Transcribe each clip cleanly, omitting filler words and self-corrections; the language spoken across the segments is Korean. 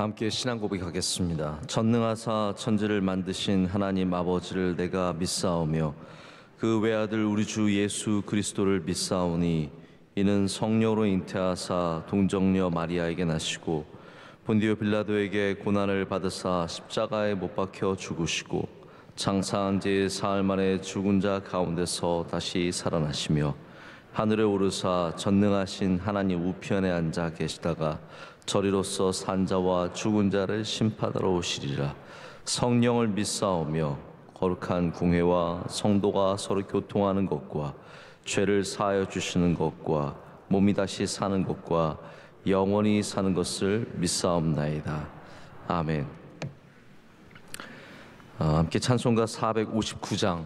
함께 신앙 고백하겠습니다. 전능하사 천지를 만드신 하나님 아버지를 내가 믿사오며 그 외아들 우리 주 예수 그리스도를 믿사오니 이는 성령으로 잉태하사 동정녀 마리아에게 나시고 본디오 빌라도에게 고난을 받으사 십자가에 못 박혀 죽으시고 장사한 지 사흘 만에 죽은 자 가운데서 다시 살아나시며 하늘에 오르사 전능하신 하나님 우편에 앉아 계시다가 저리로서 산자와 죽은 자를 심판하러 오시리라. 성령을 믿사오며 거룩한 공회와 성도가 서로 교통하는 것과 죄를 사하여 주시는 것과 몸이 다시 사는 것과 영원히 사는 것을 믿사옵나이다. 아멘. 함께 찬송가 459장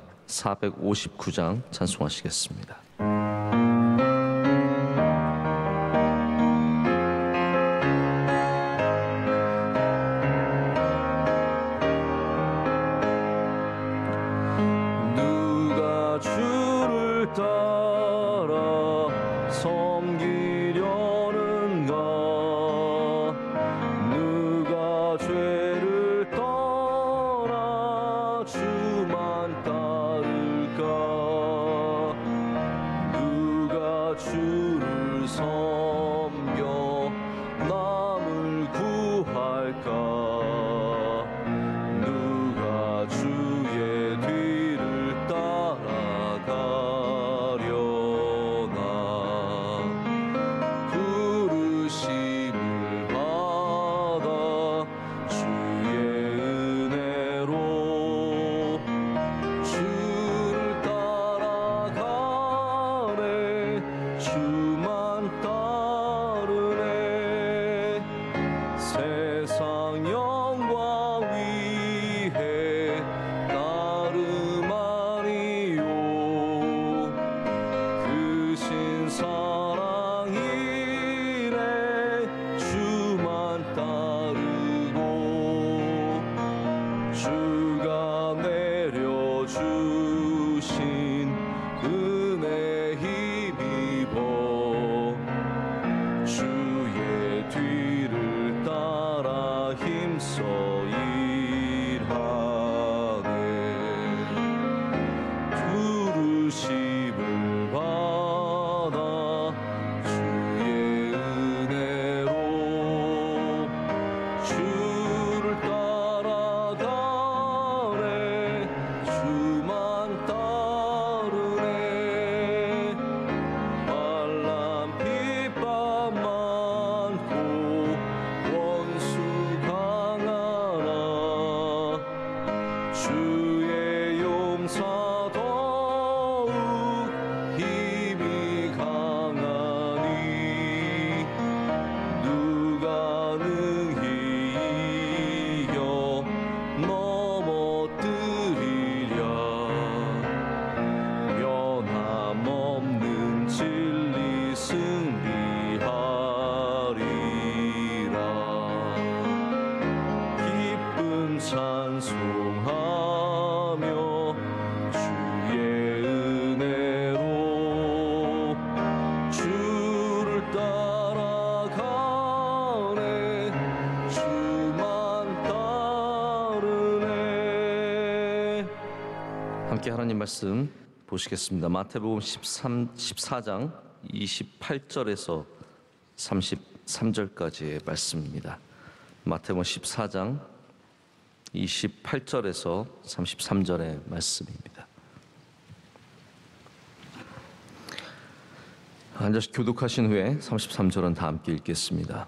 찬송하시겠습니다. 함께 하나님 말씀 보시겠습니다. 마태복음 14장 28절에서 33절까지의 말씀입니다. 마태복음 14장 28절에서 33절의 말씀입니다. 앉아서 교독하신 후에 33절은 다 함께 읽겠습니다.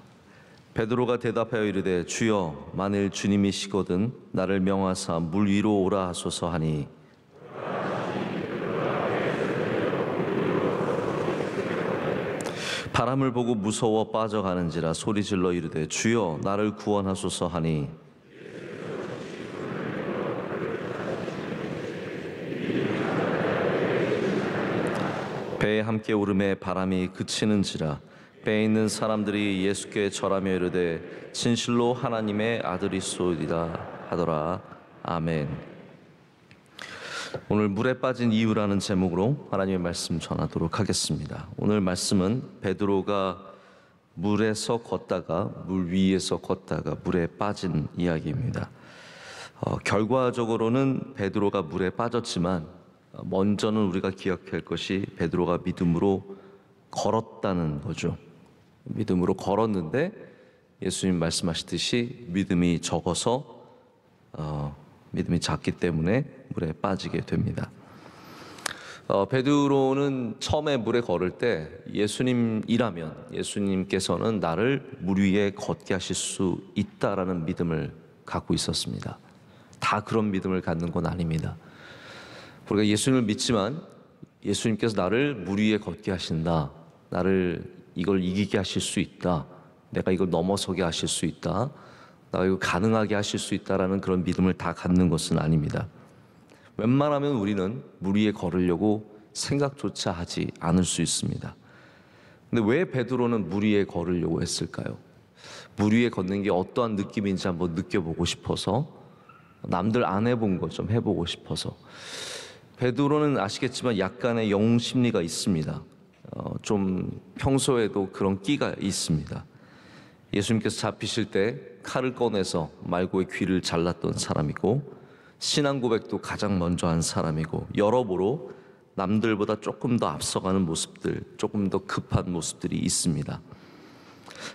베드로가 대답하여 이르되 주여 만일 주님이시거든 나를 명하사 물 위로 오라 하소서 하니 바람을 보고 무서워 빠져가는지라 소리질러 이르되 주여 나를 구원하소서 하니 배에 함께 오름에 바람이 그치는지라 배에 있는 사람들이 예수께 절하며 이르되 진실로 하나님의 아들이소이다 하더라. 아멘. 오늘 물에 빠진 이유라는 제목으로 하나님의 말씀 전하도록 하겠습니다. 오늘 말씀은 베드로가 물에서 걷다가 물 위에서 걷다가 물에 빠진 이야기입니다. 결과적으로는 베드로가 물에 빠졌지만 먼저는 우리가 기억할 것이 베드로가 믿음으로 걸었다는 거죠. 믿음으로 걸었는데 예수님 말씀하시듯이 믿음이 적어서 믿음이 작기 때문에 물에 빠지게 됩니다. 베드로는 처음에 물에 걸을 때 예수님이라면 예수님께서는 나를 물 위에 걷게 하실 수 있다라는 믿음을 갖고 있었습니다. 다 그런 믿음을 갖는 건 아닙니다. 우리가 예수님을 믿지만 예수님께서 나를 물 위에 걷게 하신다, 나를 이걸 이기게 하실 수 있다, 내가 이걸 넘어서게 하실 수 있다, 내가 이걸 가능하게 하실 수 있다라는 그런 믿음을 다 갖는 것은 아닙니다. 웬만하면 우리는 물 위에 걸으려고 생각조차 하지 않을 수 있습니다. 근데 왜 베드로는 물 위에 걸으려고 했을까요? 물 위에 걷는 게 어떠한 느낌인지 한번 느껴보고 싶어서, 남들 안 해본 것 좀 해보고 싶어서. 베드로는 아시겠지만 약간의 영웅 심리가 있습니다. 좀 평소에도 그런 끼가 있습니다. 예수님께서 잡히실 때 칼을 꺼내서 말고의 귀를 잘랐던 사람이고, 신앙 고백도 가장 먼저 한 사람이고, 여러모로 남들보다 조금 더 앞서가는 모습들, 조금 더 급한 모습들이 있습니다.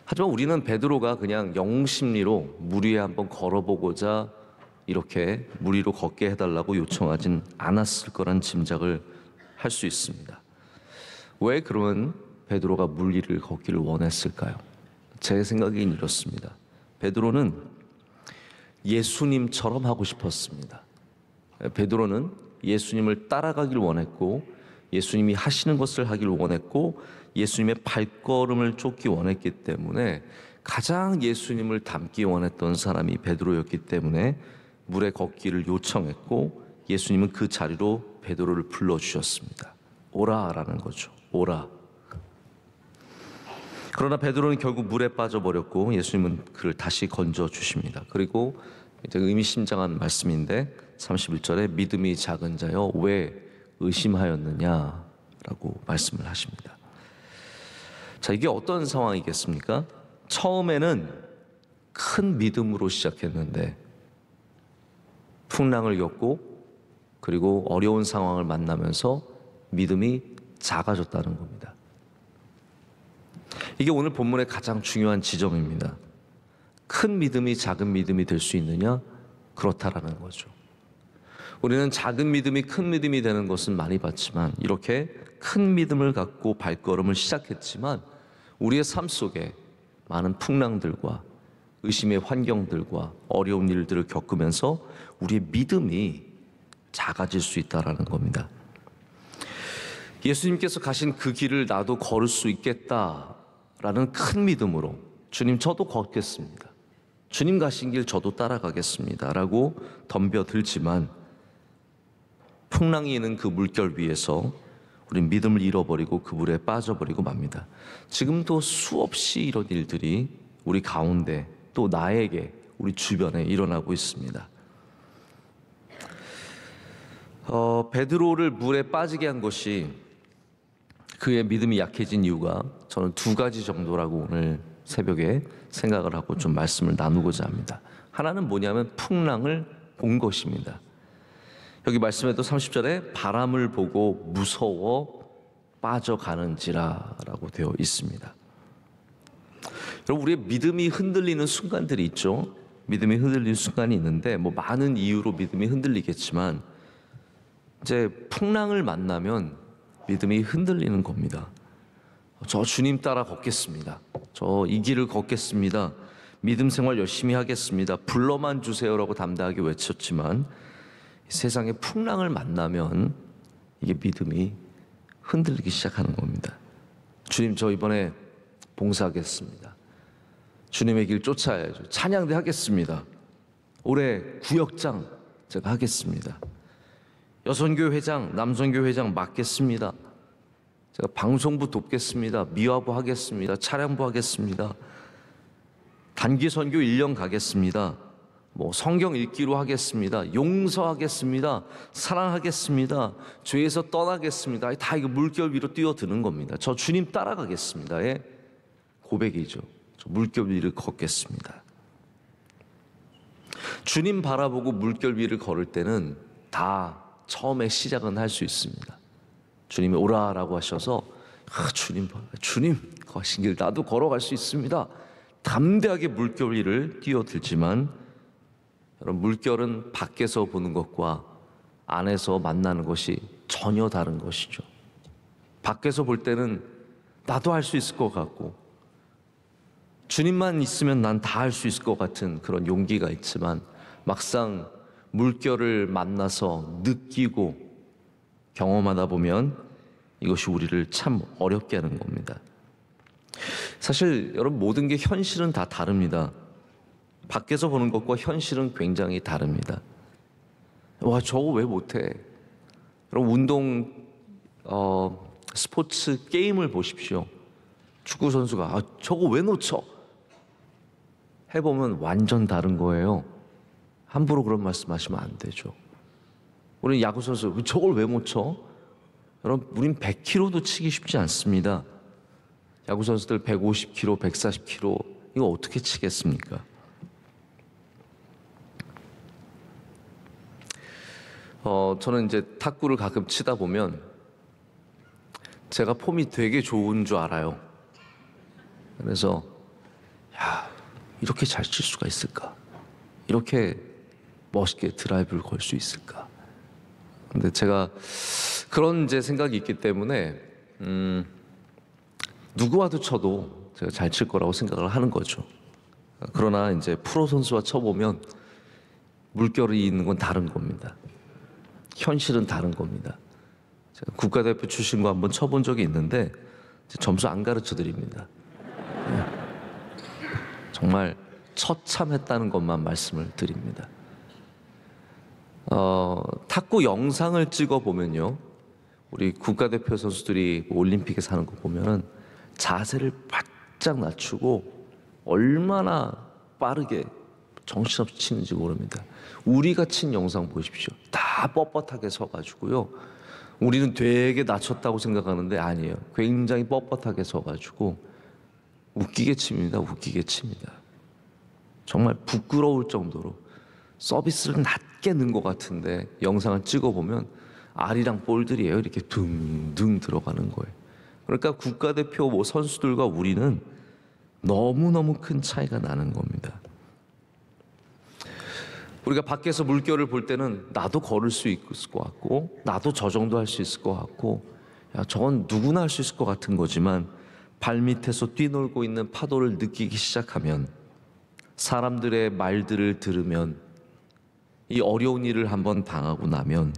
하지만 우리는 베드로가 그냥 영웅 심리로 물 위에 한번 걸어보고자 이렇게 물 위로 걷게 해달라고 요청하진 않았을 거란 짐작을 할 수 있습니다. 왜 그러면 베드로가 물 위를 걷기를 원했을까요? 제 생각엔 이렇습니다. 베드로는 예수님처럼 하고 싶었습니다. 베드로는 예수님을 따라가길 원했고, 예수님이 하시는 것을 하길 원했고, 예수님의 발걸음을 쫓기 원했기 때문에 가장 예수님을 닮기 원했던 사람이 베드로였기 때문에 물에 걷기를 요청했고, 예수님은 그 자리로 베드로를 불러주셨습니다. 오라라는 거죠. 오라. 그러나 베드로는 결국 물에 빠져버렸고 예수님은 그를 다시 건져주십니다. 그리고 이제 의미심장한 말씀인데 31절에 믿음이 작은 자여 왜 의심하였느냐라고 말씀을 하십니다. 자, 이게 어떤 상황이겠습니까? 처음에는 큰 믿음으로 시작했는데 풍랑을 겪고 그리고 어려운 상황을 만나면서 믿음이 작아졌다는 겁니다. 이게 오늘 본문의 가장 중요한 지점입니다. 큰 믿음이 작은 믿음이 될 수 있느냐? 그렇다라는 거죠. 우리는 작은 믿음이 큰 믿음이 되는 것은 많이 봤지만, 이렇게 큰 믿음을 갖고 발걸음을 시작했지만 우리의 삶 속에 많은 풍랑들과 의심의 환경들과 어려운 일들을 겪으면서 우리의 믿음이 작아질 수 있다는 겁니다. 예수님께서 가신 그 길을 나도 걸을 수 있겠다라는 큰 믿음으로, 주님 저도 걷겠습니다, 주님 가신 길 저도 따라가겠습니다 라고 덤벼들지만 풍랑이 있는 그 물결 위에서 우리는 믿음을 잃어버리고 그 물에 빠져버리고 맙니다. 지금도 수없이 이런 일들이 우리 가운데, 또 나에게, 우리 주변에 일어나고 있습니다. 베드로를 물에 빠지게 한 것이, 그의 믿음이 약해진 이유가 저는 두 가지 정도라고 오늘 새벽에 생각을 하고 좀 말씀을 나누고자 합니다. 하나는 뭐냐면 풍랑을 본 것입니다. 여기 말씀에도 30절에 바람을 보고 무서워 빠져가는지라 라고 되어 있습니다. 여러분, 우리의 믿음이 흔들리는 순간들이 있죠. 믿음이 흔들리는 순간이 있는데 많은 이유로 믿음이 흔들리겠지만 이제 풍랑을 만나면 믿음이 흔들리는 겁니다. 저 주님 따라 걷겠습니다, 저 이 길을 걷겠습니다, 믿음 생활 열심히 하겠습니다, 불러만 주세요라고 담대하게 외쳤지만 세상의 풍랑을 만나면 이게 믿음이 흔들리기 시작하는 겁니다. 주님 저 이번에 봉사하겠습니다, 주님의 길 쫓아야죠, 찬양대 하겠습니다, 올해 구역장 제가 하겠습니다, 여선교회 회장, 남선교회 회장 맡겠습니다, 제가 방송부 돕겠습니다, 미화부 하겠습니다, 차량부 하겠습니다, 단기 선교 1년 가겠습니다, 성경 읽기로 하겠습니다, 용서하겠습니다, 사랑하겠습니다, 죄에서 떠나겠습니다. 다 이거 물결 위로 뛰어드는 겁니다. 저 주님 따라가겠습니다. 고백이죠. 저 물결 위를 걷겠습니다. 주님 바라보고 물결 위를 걸을 때는 다 처음에 시작은 할 수 있습니다. 주님이 오라라고 하셔서 주님 거신 길 나도 걸어갈 수 있습니다. 담대하게 물결 위를 뛰어들지만 여러분, 물결은 밖에서 보는 것과 안에서 만나는 것이 전혀 다른 것이죠. 밖에서 볼 때는 나도 할 수 있을 것 같고 주님만 있으면 난 다 할 수 있을 것 같은 그런 용기가 있지만 막상 물결을 만나서 느끼고 경험하다 보면 이것이 우리를 참 어렵게 하는 겁니다. 사실 여러분, 모든 게 현실은 다 다릅니다. 밖에서 보는 것과 현실은 굉장히 다릅니다. 와, 저거 왜 못해? 여러분, 운동 스포츠 게임을 보십시오. 축구 선수가 저거 왜 놓쳐? 해보면 완전 다른 거예요. 함부로 그런 말씀하시면 안 되죠. 우리 야구 선수 저걸 왜 못 쳐? 여러분, 우린 100kg도 치기 쉽지 않습니다. 야구 선수들 150kg, 140kg 이거 어떻게 치겠습니까? 저는 이제 탁구를 가끔 치다 보면 제가 폼이 되게 좋은 줄 알아요. 그래서 이렇게 잘 칠 수가 있을까? 이렇게 멋있게 드라이브를 걸 수 있을까? 근데 제가 그런 제 생각이 있기 때문에 누구와도 쳐도 제가 잘 칠 거라고 생각을 하는 거죠. 그러나 이제 프로 선수와 쳐보면 물결이 있는 건 다른 겁니다. 현실은 다른 겁니다. 제가 국가대표 출신과 한번 쳐본 적이 있는데 점수 안 가르쳐 드립니다. 정말 처참했다는 것만 말씀을 드립니다. 탁구 영상을 찍어 보면요, 우리 국가대표 선수들이 올림픽에서 하는 거 보면은 자세를 바짝 낮추고 얼마나 빠르게 정신없이 치는지 모릅니다. 우리가 친 영상 보십시오. 다 뻣뻣하게 서가지고요. 우리는 되게 낮췄다고 생각하는데 아니에요. 굉장히 뻣뻣하게 서가지고 웃기게 칩니다. 웃기게 칩니다. 정말 부끄러울 정도로 서비스를 낮게 넣은 것 같은데 영상을 찍어보면 알이랑 볼들이에요. 이렇게 둥둥 들어가는 거예요. 그러니까 국가대표 선수들과 우리는 너무너무 큰 차이가 나는 겁니다. 우리가 밖에서 물결을 볼 때는 나도 걸을 수 있을 것 같고 나도 저 정도 할 수 있을 것 같고 저건 누구나 할 수 있을 것 같은 거지만 발밑에서 뛰놀고 있는 파도를 느끼기 시작하면, 사람들의 말들을 들으면, 이 어려운 일을 한번 당하고 나면,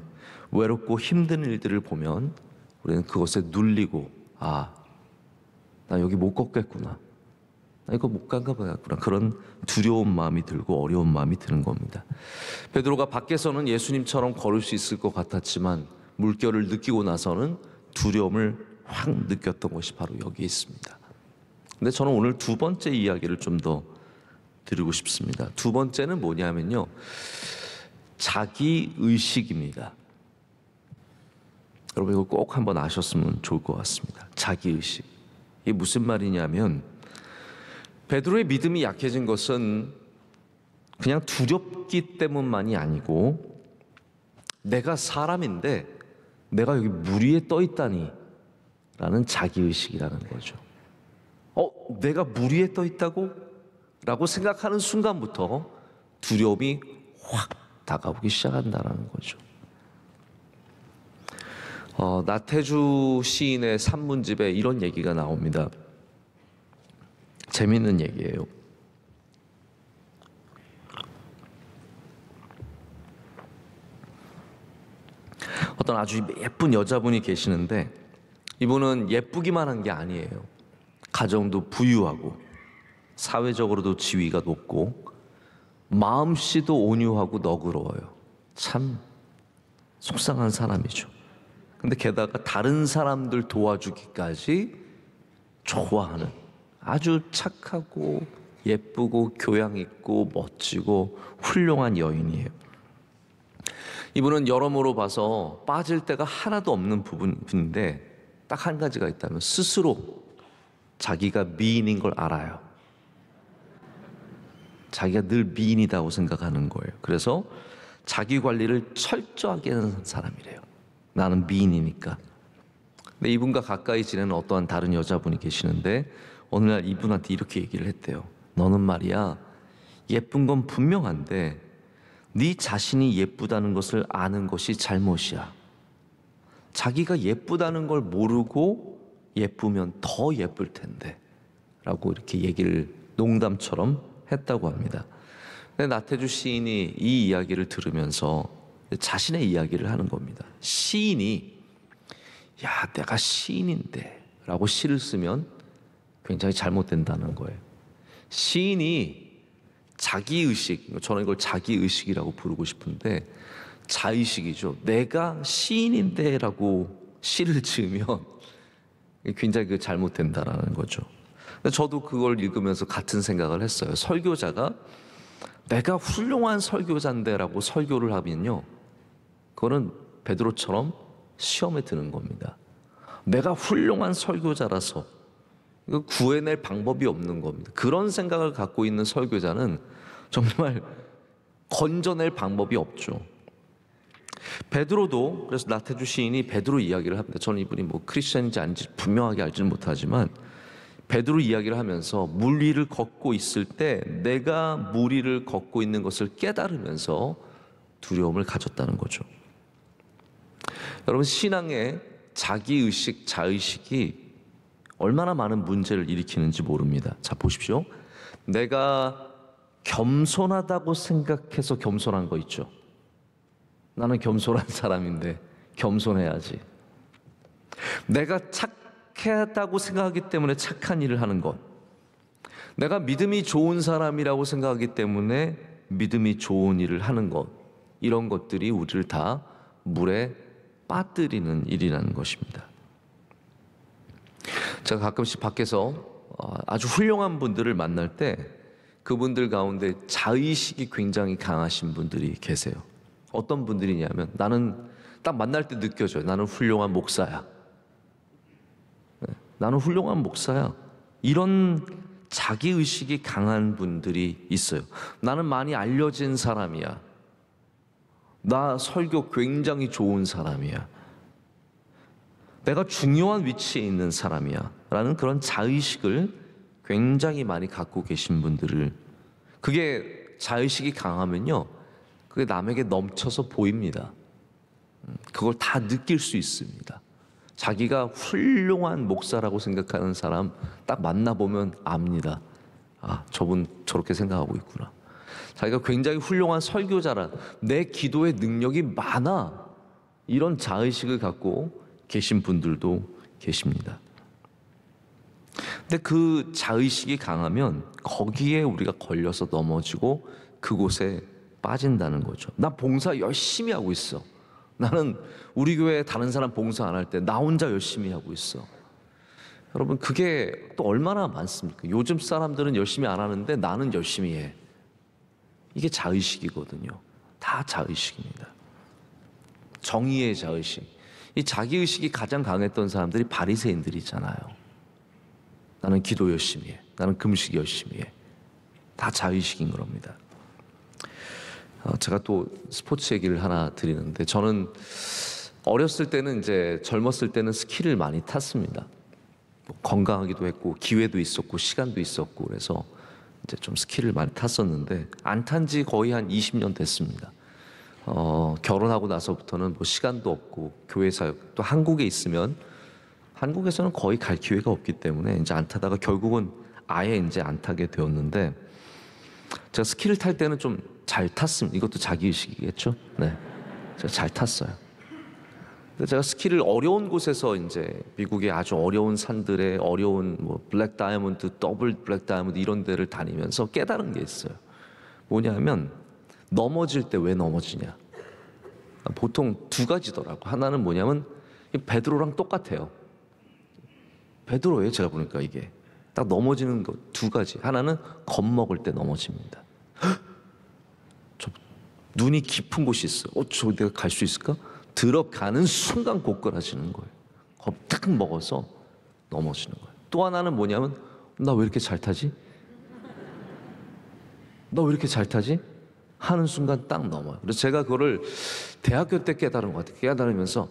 외롭고 힘든 일들을 보면 우리는 그것에 눌리고 나 여기 못 걷겠구나, 나 이거 못 간가 봐야겠구나, 그런 두려운 마음이 들고 어려운 마음이 드는 겁니다. 베드로가 밖에서는 예수님처럼 걸을 수 있을 것 같았지만 물결을 느끼고 나서는 두려움을 확 느꼈던 것이 바로 여기에 있습니다. 근데 저는 오늘 두 번째 이야기를 좀 더 드리고 싶습니다. 두 번째는 뭐냐면요, 자기의식입니다. 여러분, 이거 꼭 한번 아셨으면 좋을 것 같습니다. 자기의식. 이게 무슨 말이냐면, 베드로의 믿음이 약해진 것은 그냥 두렵기 때문만이 아니고, 내가 사람인데 내가 여기 물 위에 떠 있다니 라는 자기의식이라는 거죠. 내가 물 위에 떠 있다고? 라고 생각하는 순간부터 두려움이 확 다가오기 시작한다는 거죠. 나태주 시인의 산문집에 이런 얘기가 나옵니다. 재밌는 얘기예요. 어떤 아주 예쁜 여자분이 계시는데, 이분은 예쁘기만 한 게 아니에요. 가정도 부유하고 사회적으로도 지위가 높고 마음씨도 온유하고 너그러워요. 참 속상한 사람이죠. 근데 게다가 다른 사람들 도와주기까지 좋아하는 아주 착하고 예쁘고 교양 있고 멋지고 훌륭한 여인이에요. 이분은 여러모로 봐서 빠질 데가 하나도 없는 분인데 딱 한 가지가 있다면 스스로 자기가 미인인 걸 알아요. 자기가 늘 미인이다고 생각하는 거예요. 그래서 자기 관리를 철저하게 하는 사람이래요. 나는 미인이니까. 근데 이분과 가까이 지내는 어떠한 다른 여자분이 계시는데 어느 날 이분한테 이렇게 얘기를 했대요. 너는 말이야, 예쁜 건 분명한데 네 자신이 예쁘다는 것을 아는 것이 잘못이야. 자기가 예쁘다는 걸 모르고 예쁘면 더 예쁠 텐데 라고 이렇게 얘기를 농담처럼 했다고 합니다. 근데 나태주 시인이 이 이야기를 들으면서 자신의 이야기를 하는 겁니다. 시인이 야, 내가 시인인데 라고 시를 쓰면 굉장히 잘못된다는 거예요. 시인이 자기의식, 저는 이걸 자기의식이라고 부르고 싶은데 자의식이죠. 내가 시인인데 라고 시를 지으면 굉장히 잘못된다라는 거죠. 저도 그걸 읽으면서 같은 생각을 했어요. 설교자가 내가 훌륭한 설교자인데 라고 설교를 하면요, 그거는 베드로처럼 시험에 드는 겁니다. 내가 훌륭한 설교자라서 이거 구해낼 방법이 없는 겁니다. 그런 생각을 갖고 있는 설교자는 정말 건져낼 방법이 없죠. 베드로도, 그래서 나태주 시인이 베드로 이야기를 합니다. 저는 이분이 뭐 크리스천인지 아닌지 분명하게 알지는 못하지만 베드로 이야기를 하면서 물 위를 걷고 있을 때 내가 물 위를 걷고 있는 것을 깨달으면서 두려움을 가졌다는 거죠. 여러분, 신앙의 자기의식, 자의식이 얼마나 많은 문제를 일으키는지 모릅니다. 자, 보십시오. 내가 겸손하다고 생각해서 겸손한 거 있죠. 나는 겸손한 사람인데 겸손해야지. 내가 착하다고 생각하기 때문에 착한 일을 하는 것, 내가 믿음이 좋은 사람이라고 생각하기 때문에 믿음이 좋은 일을 하는 것, 이런 것들이 우리를 다 물에 빠뜨리는 일이라는 것입니다. 제가 가끔씩 밖에서 아주 훌륭한 분들을 만날 때 그분들 가운데 자의식이 굉장히 강하신 분들이 계세요. 어떤 분들이냐면 나는 딱 만날 때 느껴져요. 나는 훌륭한 목사야. 나는 훌륭한 목사야. 이런 자기의식이 강한 분들이 있어요. 나는 많이 알려진 사람이야. 나 설교 굉장히 좋은 사람이야. 내가 중요한 위치에 있는 사람이야 라는 그런 자의식을 굉장히 많이 갖고 계신 분들을, 그게 자의식이 강하면요, 그게 남에게 넘쳐서 보입니다. 그걸 다 느낄 수 있습니다. 자기가 훌륭한 목사라고 생각하는 사람 딱 만나보면 압니다. 아, 저분 저렇게 생각하고 있구나. 자기가 굉장히 훌륭한 설교자라, 내 기도의 능력이 많아, 이런 자의식을 갖고 계신 분들도 계십니다. 근데 그 자의식이 강하면 거기에 우리가 걸려서 넘어지고 그곳에 빠진다는 거죠. 나 봉사 열심히 하고 있어. 나는 우리 교회 다른 사람 봉사 안 할 때 나 혼자 열심히 하고 있어. 여러분, 그게 또 얼마나 많습니까? 요즘 사람들은 열심히 안 하는데 나는 열심히 해. 이게 자의식이거든요. 다 자의식입니다. 정의의 자의식. 이 자기의식이 가장 강했던 사람들이 바리새인들이잖아요. 나는 기도 열심히 해. 나는 금식 열심히 해. 다 자의식인 겁니다. 제가 또 스포츠 얘기를 하나 드리는데, 저는 어렸을 때는, 이제 젊었을 때는 스키를 많이 탔습니다. 건강하기도 했고 기회도 있었고 시간도 있었고, 그래서 이제 좀 스키를 많이 탔었는데 안 탄 지 거의 한 20년 됐습니다. 결혼하고 나서부터는 뭐 시간도 없고 교회 사역, 또 한국에 있으면 한국에서는 거의 갈 기회가 없기 때문에 이제 안 타다가 결국은 아예 이제 안 타게 되었는데, 제가 스키를 탈 때는 좀 잘 탔습니다. 이것도 자기의식이겠죠? 네, 제가 잘 탔어요. 근데 제가 스키를 어려운 곳에서, 이제 미국의 아주 어려운 산들의 어려운 뭐 블랙 다이아몬드, 더블 블랙 다이아몬드 이런 데를 다니면서 깨달은 게 있어요. 뭐냐면 넘어질 때 왜 넘어지냐. 보통 두 가지더라고. 하나는 뭐냐면 베드로랑 똑같아요. 베드로예요. 제가 보니까 이게 딱 넘어지는 거 두 가지. 하나는 겁먹을 때 넘어집니다. 저 눈이 깊은 곳이 있어. 저 내가 갈 수 있을까? 들어가는 순간 고꾸라지는 거예요. 겁 딱 먹어서 넘어지는 거예요. 또 하나는 뭐냐면 나 왜 이렇게 잘 타지? 나 왜 이렇게 잘 타지? 하는 순간 딱 넘어요. 그래서 제가 그거를 대학교 때 깨달은 것 같아요. 깨달으면서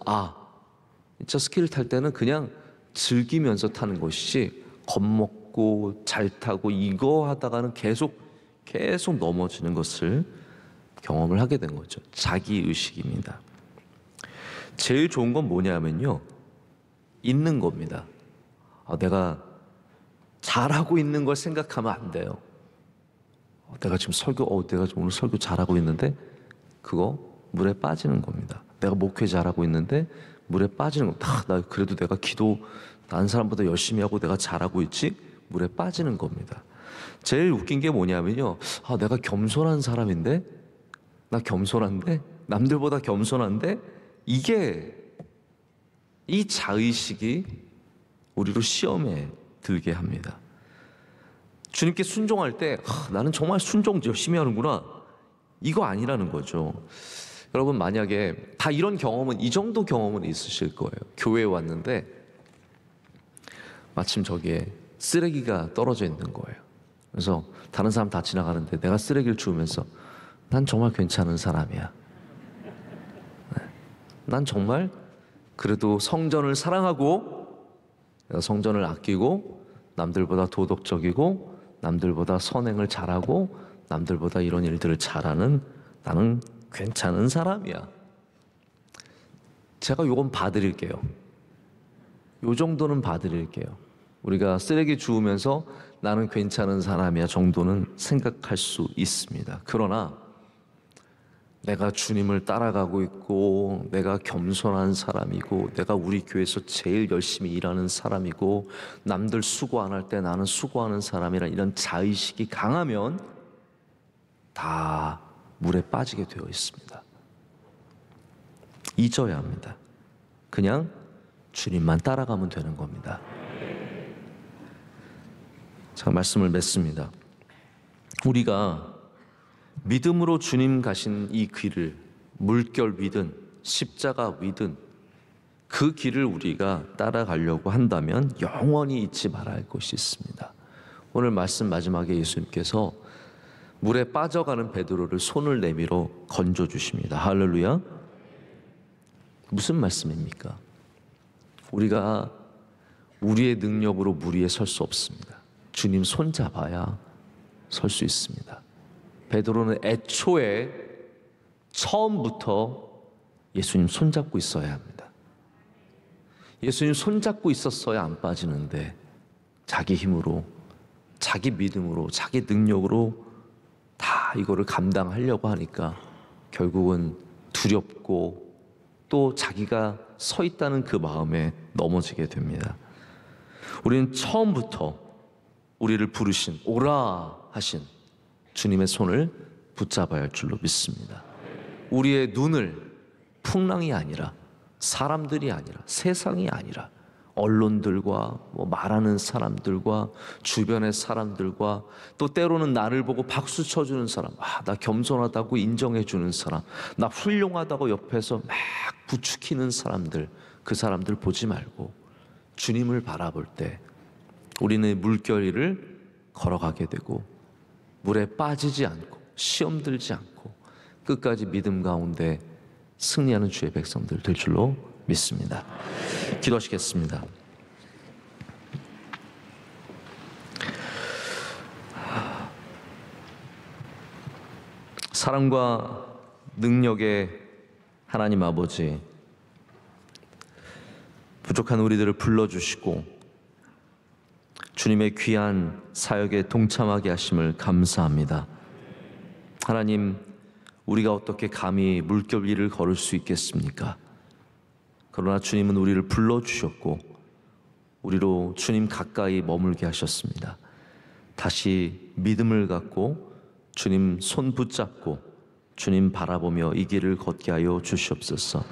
진짜 스키를 탈 때는 그냥 즐기면서 타는 것이지 겁먹고 잘 타고 이거 하다가는 계속 넘어지는 것을 경험을 하게 된 거죠. 자기의식입니다. 제일 좋은 건 뭐냐면요, 있는 겁니다. 내가 잘하고 있는 걸 생각하면 안 돼요. 내가 지금 내가 오늘 설교 잘하고 있는데 그거 물에 빠지는 겁니다. 내가 목회 잘하고 있는데 물에 빠지는 겁니다. 그래도 내가 기도 다른 사람보다 열심히 하고 내가 잘하고 있지? 물에 빠지는 겁니다. 제일 웃긴 게 뭐냐면요, 내가 겸손한 사람인데, 나 겸손한데, 남들보다 겸손한데, 이 자의식이 우리로 시험에 들게 합니다. 주님께 순종할 때 나는 정말 순종 열심히 하는구나, 이거 아니라는 거죠. 여러분, 만약에 다 이런 경험은, 이 정도 경험은 있으실 거예요. 교회에 왔는데 마침 저기에 쓰레기가 떨어져 있는 거예요. 그래서 다른 사람 다 지나가는데 내가 쓰레기를 주우면서 난 정말 괜찮은 사람이야. 난 정말 그래도 성전을 사랑하고, 내가 성전을 아끼고, 남들보다 도덕적이고, 남들보다 선행을 잘하고, 남들보다 이런 일들을 잘하는, 나는 괜찮은 사람이야. 제가 요건 봐드릴게요. 요 정도는 봐드릴게요. 우리가 쓰레기 주우면서 나는 괜찮은 사람이야 정도는 생각할 수 있습니다. 그러나 내가 주님을 따라가고 있고, 내가 겸손한 사람이고, 내가 우리 교회에서 제일 열심히 일하는 사람이고, 남들 수고 안 할 때 나는 수고하는 사람이란 이런 자의식이 강하면 다 물에 빠지게 되어 있습니다. 잊어야 합니다. 그냥 주님만 따라가면 되는 겁니다. 자, 말씀을 맺습니다. 우리가 믿음으로 주님 가신 이 길을, 물결 위든 십자가 위든 그 길을 우리가 따라가려고 한다면 영원히 잊지 말아야 할 것이 있습니다. 오늘 말씀 마지막에 예수님께서 물에 빠져가는 베드로를 손을 내밀어 건져주십니다. 할렐루야. 무슨 말씀입니까? 우리가 우리의 능력으로 물 위에 설 수 없습니다. 주님 손 잡아야 설 수 있습니다. 베드로는 애초에 처음부터 예수님 손 잡고 있어야 합니다. 예수님 손 잡고 있었어야 안 빠지는데 자기 힘으로, 자기 믿음으로, 자기 능력으로 다 이거를 감당하려고 하니까 결국은 두렵고 또 자기가 서 있다는 그 마음에 넘어지게 됩니다. 우리는 처음부터 우리를 부르신, 오라 하신 주님의 손을 붙잡아야 할 줄로 믿습니다. 우리의 눈을 풍랑이 아니라, 사람들이 아니라, 세상이 아니라, 언론들과 말하는 사람들과 주변의 사람들과 또 때로는 나를 보고 박수 쳐주는 사람, 나 겸손하다고 인정해주는 사람, 나 훌륭하다고 옆에서 막 부추기는 사람들, 그 사람들 보지 말고 주님을 바라볼 때 우리는 물결 위를 걸어가게 되고 물에 빠지지 않고 시험 들지 않고 끝까지 믿음 가운데 승리하는 주의 백성들 될 줄로 믿습니다. 기도하시겠습니다. 사랑과 능력의 하나님 아버지, 부족한 우리들을 불러주시고 주님의 귀한 사역에 동참하게 하심을 감사합니다. 하나님, 우리가 어떻게 감히 물결 위를 걸을 수 있겠습니까? 그러나 주님은 우리를 불러주셨고 우리로 주님 가까이 머물게 하셨습니다. 다시 믿음을 갖고 주님 손 붙잡고 주님 바라보며 이 길을 걷게 하여 주시옵소서.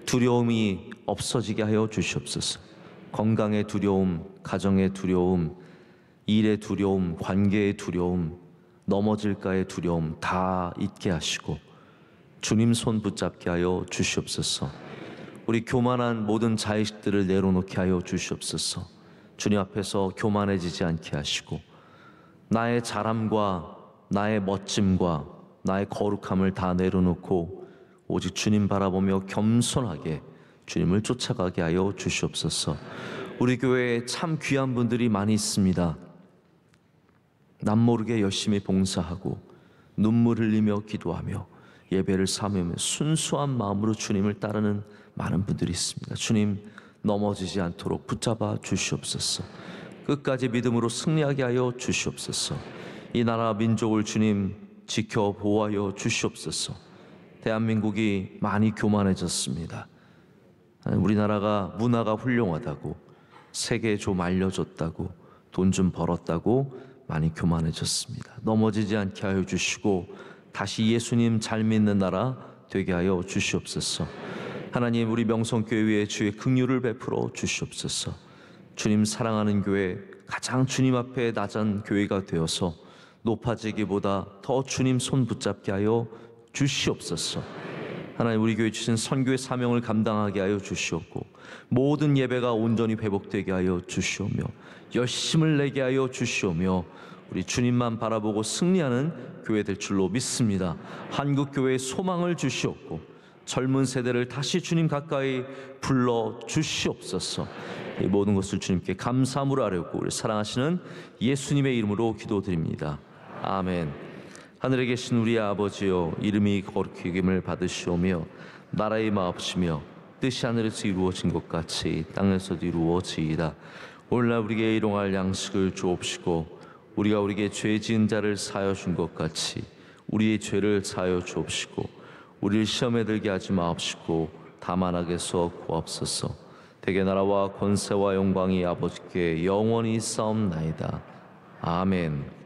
두려움이 없어지게 하여 주시옵소서. 건강의 두려움, 가정의 두려움, 일의 두려움, 관계의 두려움, 넘어질까의 두려움 다 잊게 하시고 주님 손 붙잡게 하여 주시옵소서. 우리 교만한 모든 자의식들을 내려놓게 하여 주시옵소서. 주님 앞에서 교만해지지 않게 하시고 나의 잘함과 나의 멋짐과 나의 거룩함을 다 내려놓고 오직 주님 바라보며 겸손하게 주님을 쫓아가게 하여 주시옵소서. 우리 교회에 참 귀한 분들이 많이 있습니다. 남모르게 열심히 봉사하고 눈물 흘리며 기도하며 예배를 사모하며 순수한 마음으로 주님을 따르는 많은 분들이 있습니다. 주님, 넘어지지 않도록 붙잡아 주시옵소서. 끝까지 믿음으로 승리하게 하여 주시옵소서. 이 나라 민족을 주님 지켜 보호하여 주시옵소서. 대한민국이 많이 교만해졌습니다. 우리나라가 문화가 훌륭하다고, 세계에 좀 알려졌다고, 돈 좀 벌었다고 많이 교만해졌습니다. 넘어지지 않게 하여 주시고 다시 예수님 잘 믿는 나라 되게 하여 주시옵소서. 하나님, 우리 명성교회 위에 주의 긍휼을 베풀어 주시옵소서. 주님 사랑하는 교회, 가장 주님 앞에 낮은 교회가 되어서 높아지기보다 더 주님 손 붙잡게 하여 주시옵소서. 하나님, 우리 교회 주신 선교의 사명을 감당하게 하여 주시옵고 모든 예배가 온전히 회복되게 하여 주시오며 열심을 내게 하여 주시오며 우리 주님만 바라보고 승리하는 교회 될 줄로 믿습니다. 한국교회에 소망을 주시옵고 젊은 세대를 다시 주님 가까이 불러 주시옵소서. 이 모든 것을 주님께 감사함으로 아뢰고 우리 사랑하시는 예수님의 이름으로 기도드립니다. 아멘. 하늘에 계신 우리 아버지여, 이름이 거룩히 여김을 받으시오며 나라의 마옵시며 뜻이 하늘에서 이루어진 것 같이 땅에서도 이루어지이다. 오늘날 우리에게 일용할 양식을 주옵시고 우리가 우리에게 죄 지은 자를 사하여 준 것 같이 우리의 죄를 사하여 주옵시고 우리를 시험에 들게 하지 마옵시고 다만 악에서 구하옵소서. 대개 나라와 권세와 영광이 아버지께 영원히 싸움나이다. 아멘.